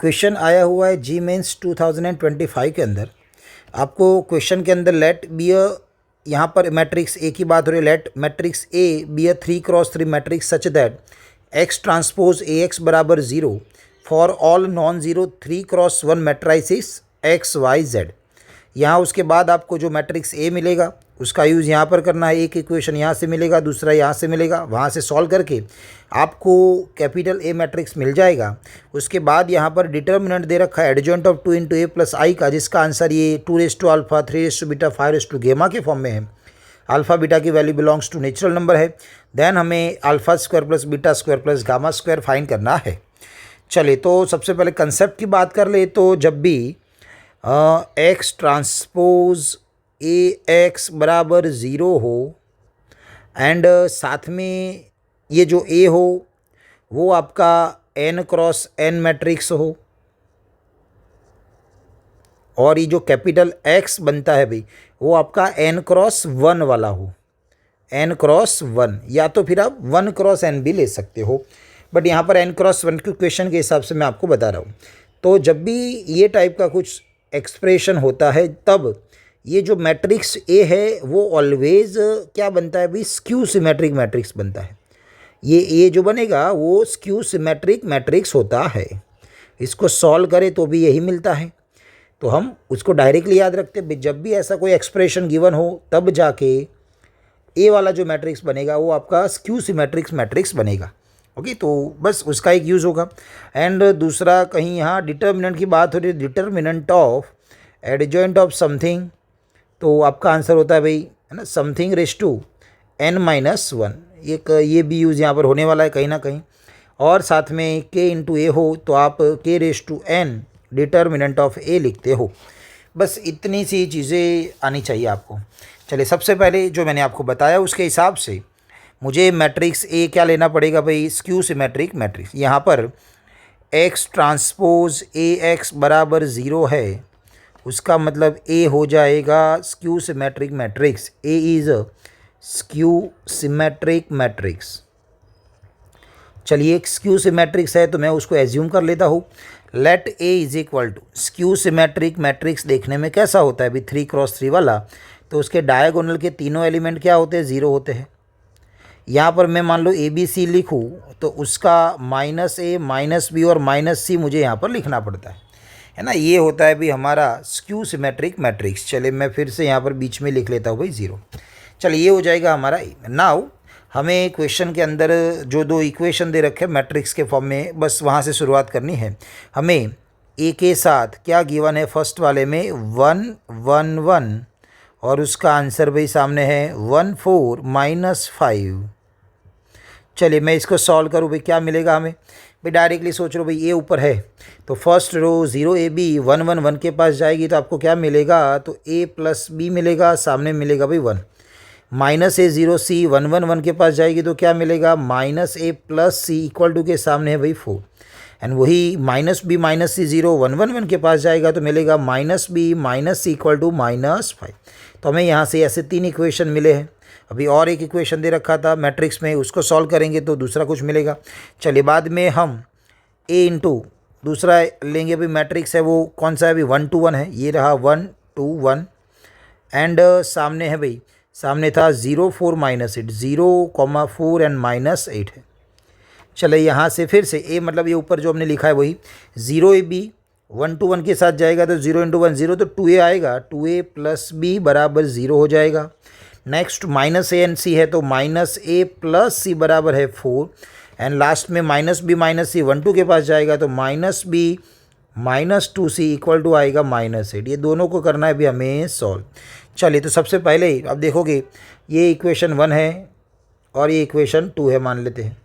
Question आया हुआ है जी मेंस 2025 के अंदर। आपको क्वेश्चन के अंदर लेट बी अ, यहाँ पर मैट्रिक्स ए की बात हो रही है, let matrix A be a 3x3 matrix such that X transpose A X बराबर 0 for all non zero 3x1 matrices X Y Z. यहाँ उसके बाद आपको जो मैट्रिक्स ए मिलेगा उसका यूज़ यहाँ पर करना है। एक इक्वेशन यहाँ से मिलेगा, दूसरा यहाँ से मिलेगा, वहाँ से सॉल्व करके आपको कैपिटल ए मैट्रिक्स मिल जाएगा। उसके बाद यहाँ पर डिटर्मिनेंट दे रखा है adjoint of 2 into A plus I का, जिसका आंसर ये 2 3 बीटा 5 गेमा के फॉर्म में है। अल्फ़ा बीटा की value belongs to natural number है। देन हमें alpha square plus beta square plus gamma square find करना है। चलिए तो सबसे पहले कंसेप्ट की बात कर ले तो जब भी एक्स ट्रांसपोज ए एक्स बराबर 0 हो एंड साथ में ये जो ए हो वो आपका n×n मैट्रिक्स हो और ये जो कैपिटल एक्स बनता है भाई वो आपका n×1 वाला हो, n×1, या तो फिर आप 1×n भी ले सकते हो, बट यहाँ पर n×1 के क्वेश्चन के हिसाब से मैं आपको बता रहा हूँ। तो जब भी ये टाइप का कुछ एक्सप्रेशन होता है तब ये जो मैट्रिक्स ए है वो ऑलवेज क्या बनता है भाई, स्क्यू सिमेट्रिक मैट्रिक्स बनता है। ये ए जो बनेगा वो स्क्यू सिमेट्रिक मैट्रिक्स होता है। इसको सॉल्व करें तो भी यही मिलता है, तो हम उसको डायरेक्टली याद रखते हैं। जब भी ऐसा कोई एक्सप्रेशन गिवन हो तब जाके ए वाला जो मैट्रिक्स बनेगा वो आपका स्क्यू सिमेट्रिक मैट्रिक्स बनेगा। ओके, तो बस उसका एक यूज़ होगा। एंड दूसरा कहीं यहाँ डिटर्मिनेंट की बात हो रही है, determinant of adjoint of something, तो आपका आंसर होता है भाई, है ना, समथिंग रेस टू n-1। एक ये भी यूज़ यहाँ पर होने वाला है कहीं ना कहीं। और साथ में k इंटू ए हो तो आप k raise to n determinant of a लिखते हो। बस इतनी सी चीज़ें आनी चाहिए आपको। चलिए सबसे पहले जो मैंने आपको बताया उसके हिसाब से मुझे मैट्रिक्स ए क्या लेना पड़ेगा भाई, स्क्यू सिमेट्रिक मैट्रिक्स। यहाँ पर एक्स ट्रांसपोज ए एक्स बराबर 0 है, उसका मतलब ए हो जाएगा skew symmetric matrix. A is a skew symmetric matrix. चलिए एक स्क्यू सिमेट्रिक्स है तो मैं उसको एज्यूम कर लेता हूँ। Let A is equal to, skew symmetric matrix देखने में कैसा होता है अभी 3×3 वाला, तो उसके डायगोनल के तीनों एलिमेंट क्या होते हैं, 0 होते हैं। यहाँ पर मैं मान लो ए बी सी लिखूँ तो उसका -a -b और -c मुझे यहाँ पर लिखना पड़ता है ना। ये होता है भी हमारा स्क्यू सिमेट्रिक मैट्रिक्स। चलिए मैं फिर से यहाँ पर बीच में लिख लेता हूँ भाई 0। चलिए ये हो जाएगा हमारा। नाउ हमें क्वेश्चन के अंदर जो दो इक्वेशन दे रखे हैं मैट्रिक्स के फॉर्म में, बस वहाँ से शुरुआत करनी है। हमें ए के साथ क्या गिवन है, फर्स्ट वाले में 1 1 1 और उसका आंसर भाई सामने है 1 4 -5। चलिए मैं इसको सॉल्व करूँ भाई, क्या मिलेगा हमें भाई, डायरेक्टली सोच रहा हूँ भाई ए ऊपर है तो फर्स्ट रो 0 AB 1 1 1 के पास जाएगी तो आपको क्या मिलेगा, तो a + b मिलेगा, सामने मिलेगा भाई 1। -a 0 c 1 1 1 के पास जाएगी तो क्या मिलेगा, -a + c इक्वल टू के सामने है भाई 4। एंड वही -b -c 0 1 1 1 के पास जाएगा तो मिलेगा -b -c इक्वल टू -5। तो हमें यहाँ से ऐसे 3 इक्वेशन मिले हैं। अभी और एक इक्वेशन दे रखा था मैट्रिक्स में, उसको सॉल्व करेंगे तो दूसरा कुछ मिलेगा। चलिए बाद में हम a इंटू दूसरा लेंगे अभी मैट्रिक्स है वो कौन सा है अभी, 1 2 1 है, ये रहा 1 2 1 एंड सामने है भाई, सामने था 0 4 -8 0, 4 एंड -8 है। चलिए यहाँ से फिर से a मतलब ये ऊपर जो हमने लिखा है वही 0 AB 1 2 1 के साथ जाएगा तो 0 × 1 0 तो 2a आएगा, 2a + b बराबर 0 हो जाएगा। नेक्स्ट -a एंड c है तो -a + c बराबर है 4 एंड लास्ट में -b -c 1 2 के पास जाएगा तो -b -2c इक्वल टू आएगा -8। ये दोनों को करना है भी हमें सॉल्व। चलिए तो सबसे पहले अब देखोगे ये इक्वेशन 1 है और ये इक्वेशन 2 है मान लेते हैं,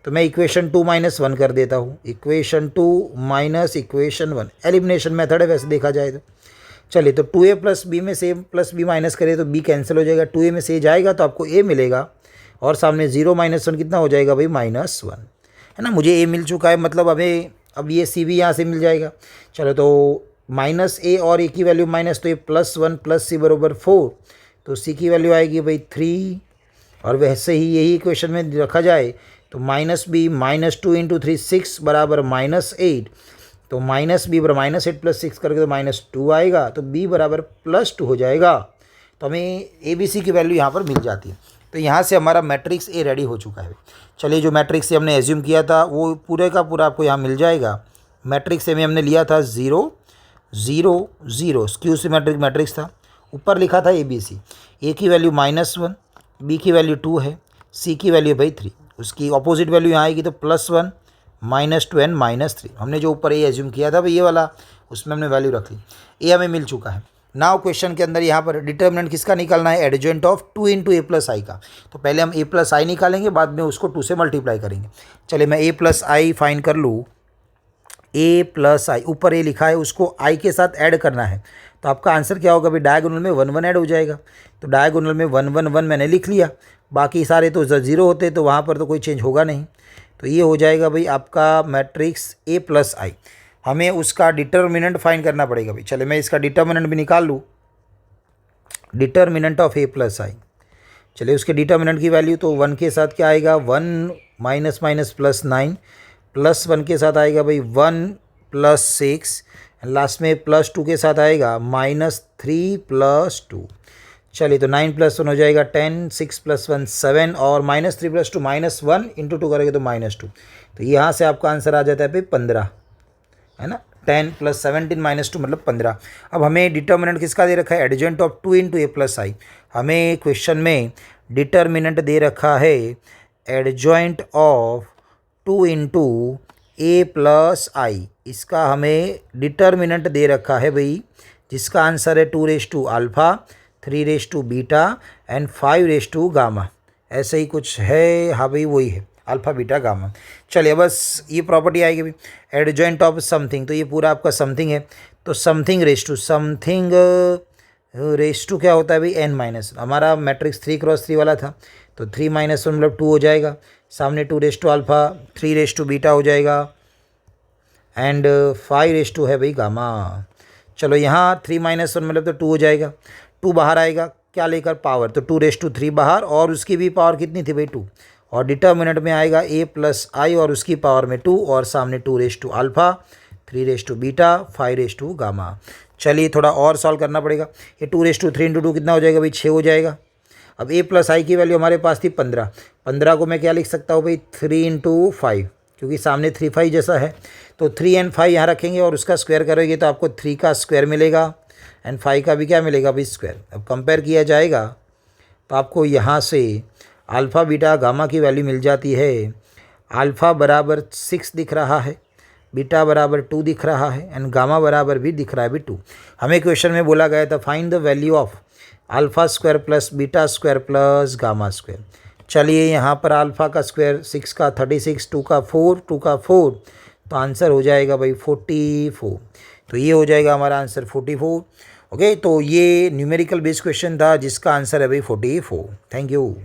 तो मैं इक्वेशन 2 -1 कर देता हूँ। इक्वेशन 2 - इक्वेशन 1 एलिमिनेशन मेथड है वैसे देखा जाए तो। चलिए तो 2a + b में से a + b माइनस करें तो b कैंसिल हो जाएगा, 2a में से a जाएगा तो आपको a मिलेगा और सामने 0 -1 कितना हो जाएगा भाई, -1 है ना। मुझे a मिल चुका है, मतलब हमें अब ये c भी यहाँ से मिल जाएगा। चलो तो -a और a की वैल्यू माइनस, तो ये +1 + c बराबर 4, तो c की वैल्यू आएगी भाई 3। और वैसे ही यही इक्वेशन में रखा जाए तो -b -2 × 3 6 बराबर -8 तो माइनस बी बराबर -8 + 6 करके तो -2 आएगा, तो बी बराबर +2 हो जाएगा। तो हमें ए बी सी की वैल्यू यहाँ पर मिल जाती है। तो यहाँ से हमारा मैट्रिक्स ए रेडी हो चुका है। चलिए, जो मैट्रिक्स ए हमने एज्यूम किया था वो पूरे का पूरा आपको यहाँ मिल जाएगा। मैट्रिक्स ए में हमने लिया था 0 0 0, स्क्यू सिमेट्रिक मैट्रिक्स था। ऊपर लिखा था ए बी सी। ए की वैल्यू -1, बी की वैल्यू 2 है, सी की वैल्यू भाई 3। उसकी अपोजिट वैल्यू यहाँ आएगी तो +1 -2 एंड -3। हमने जो ऊपर ए एज्यूम किया था भाई ये वाला, उसमें हमने वैल्यू रख ली। ए हमें मिल चुका है। नाउ क्वेश्चन के अंदर यहाँ पर डिटर्मिनेंट किसका निकालना है? एडजॉइंट ऑफ 2 × a + i का। तो पहले हम a + i निकालेंगे, बाद में उसको 2 से मल्टीप्लाई करेंगे। चलिए, मैं a + i फाइंड कर लूँ। a + i, ऊपर a लिखा है, उसको i के साथ ऐड करना है। तो आपका आंसर क्या होगा भाई? डायगोनल में 1 1 ऐड हो जाएगा। तो डायगोनल में 1 1 1 मैंने लिख लिया। बाकी सारे तो 0 होते, तो वहाँ पर तो कोई चेंज होगा नहीं। तो ये हो जाएगा भाई आपका मैट्रिक्स a + i। हमें उसका डिटर्मिनेंट फाइंड करना पड़ेगा भाई। चले, मैं इसका डिटर्मिनेंट भी निकाल लूँ। Determinant of a + i। चलिए, उसके डिटर्मिनेंट की वैल्यू तो 1 के साथ क्या आएगा? 1 -+9, +1 के साथ आएगा भाई 1 + 6, लास्ट में +2 के साथ आएगा -3 + 2। चलिए, तो 9 + 1 हो जाएगा 10, 6 + 1 7, और -3 + 2 -1 × 2 करेंगे तो -2। तो यहाँ से आपका आंसर आ जाता है भाई 15, है ना। 10 + 17 -2 मतलब 15। अब हमें डिटर्मिनेंट किसका दे रखा है? Adjoint of 2 × a + i। हमें क्वेश्चन में डिटर्मिनेंट दे रखा है एडजॉइंट ऑफ 2 × a + i। इसका हमें डिटर्मिनेंट दे रखा है भाई, जिसका आंसर है 2⁴α, 3⁵β एंड 5⁵γ। ऐसे ही कुछ है, हाँ भाई वही है, अल्फ़ा बीटा गामा। चलिए, बस ये प्रॉपर्टी आएगी भाई, एडजॉइंट ऑफ समथिंग। तो ये पूरा आपका समथिंग है, तो समथिंग रेस टू क्या होता है भाई? n-, हमारा मैट्रिक्स 3 × 3 वाला था, तो 3 - 1 मतलब 2 हो जाएगा। सामने 2⁴α, 3⁵β हो जाएगा, एंड 5⁵ है भाई गामा। चलो, यहाँ 3 - 1 मतलब तो 2 हो जाएगा। 2 बाहर आएगा क्या लेकर? पावर, तो 2⁵3 बाहर, और उसकी भी पावर कितनी थी भाई? 2। और डिटर्मिनेंट में आएगा a + i और उसकी पावर में 2, और सामने 2⁴α, 3⁵β, 5⁵γ। चलिए, थोड़ा और सॉल्व करना पड़ेगा। ये 2⁵3 × 2 कितना हो जाएगा भाई? 6 हो जाएगा। अब a + i की वैल्यू हमारे पास थी 15। 15 को मैं क्या लिख सकता हूँ भाई? 3 × 5, क्योंकि सामने 3 5 जैसा है, तो 3 और 5 यहाँ रखेंगे और उसका स्क्वायर करोगे तो आपको 3 का स्क्वायर मिलेगा एंड 5 का भी क्या मिलेगा भाई? स्क्वायर। अब कंपेयर किया जाएगा तो आपको यहाँ से अल्फ़ा बीटा गामा की वैल्यू मिल जाती है। अल्फ़ा बराबर 6 दिख रहा है, बीटा बराबर 2 दिख रहा है, एंड गामा बराबर भी दिख रहा है भी 2। हमें क्वेश्चन में बोला गया था find the value of alpha square plus beta square plus gamma square. चलिए, यहाँ पर अल्फ़ा का स्क्वायर 6 का 36, 2 का 4, 2 का 4, तो आंसर हो जाएगा भाई 44। तो ये हो जाएगा हमारा आंसर 44। ओके, तो ये न्यूमेरिकल बेस्ड क्वेश्चन था जिसका आंसर है भाई 44। Thank you.